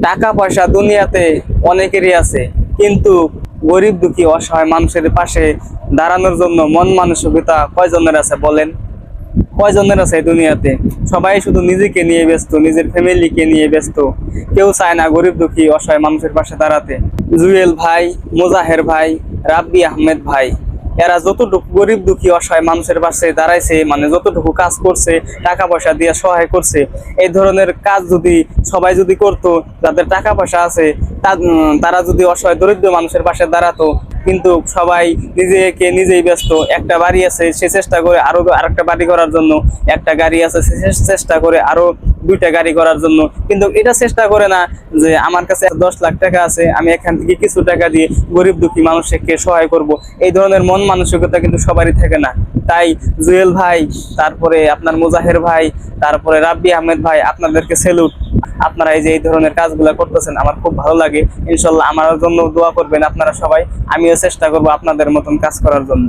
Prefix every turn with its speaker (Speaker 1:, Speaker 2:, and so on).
Speaker 1: টাকা পয়সা দুনিয়াতে অনেকেরই আছে, কিন্তু গরিব দুঃখী অসহায় মানুষের পাশে দাঁড়ানোর জন্য মন মানসিকতা কয়জনের আছে বলেন? কয়জনের আছে এই দুনিয়াতে? সবাই শুধু নিজেকে নিয়ে ব্যস্ত, নিজের ফ্যামিলিকে নিয়ে ব্যস্ত। কেউ চায় না গরিব দুঃখী অসহায় মানুষের পাশে দাঁড়াতে। জুয়েল ভাই, মোজাহের ভাই, রাব্বি আহমেদ ভাই, এরা যতটুকু গরিব দুঃখী অসহায় মানুষের পাশে দাঁড়াইছে, মানে যতটুকু কাজ করছে, টাকা পয়সা দিয়ে সহায় করছে, এই ধরনের কাজ যদি সবাই যদি করতো, যাদের টাকা পয়সা আছে, তারা যদি অসহায় দরিদ্র মানুষের পাশে দাঁড়াতো। কিন্তু সবাই নিজেকে নিজেই ব্যস্ত। একটা বাড়ি আছে, সে চেষ্টা করে আরো আরেকটা বাড়ি করার জন্য। একটা গাড়ি আছে, সে চেষ্টা করে আরো দুইটা গাড়ি করার জন্য। কিন্তু এটা চেষ্টা করে না যে আমার কাছে 10 লাখ টাকা আছে, আমি এখান থেকে কিছু টাকা দিয়ে গরিব দুঃখী মানুষকে সহায় করব। এই ধরনের মন মানসিকতা কিন্তু সবারই থাকে না। তাই জুয়েল ভাই, তারপরে আপনার মুজাহের ভাই, তারপরে রাব্বি আহমেদ ভাই, আপনাদেরকে স্যালুট। আপনারা এই যে এই ধরনের কাজগুলো করতেছেন, আমার খুব ভালো লাগে। ইনশাল্লাহ আমার জন্য দোয়া করবেন আপনারা সবাই। আমিও চেষ্টা করবো আপনাদের মতন কাজ করার জন্য।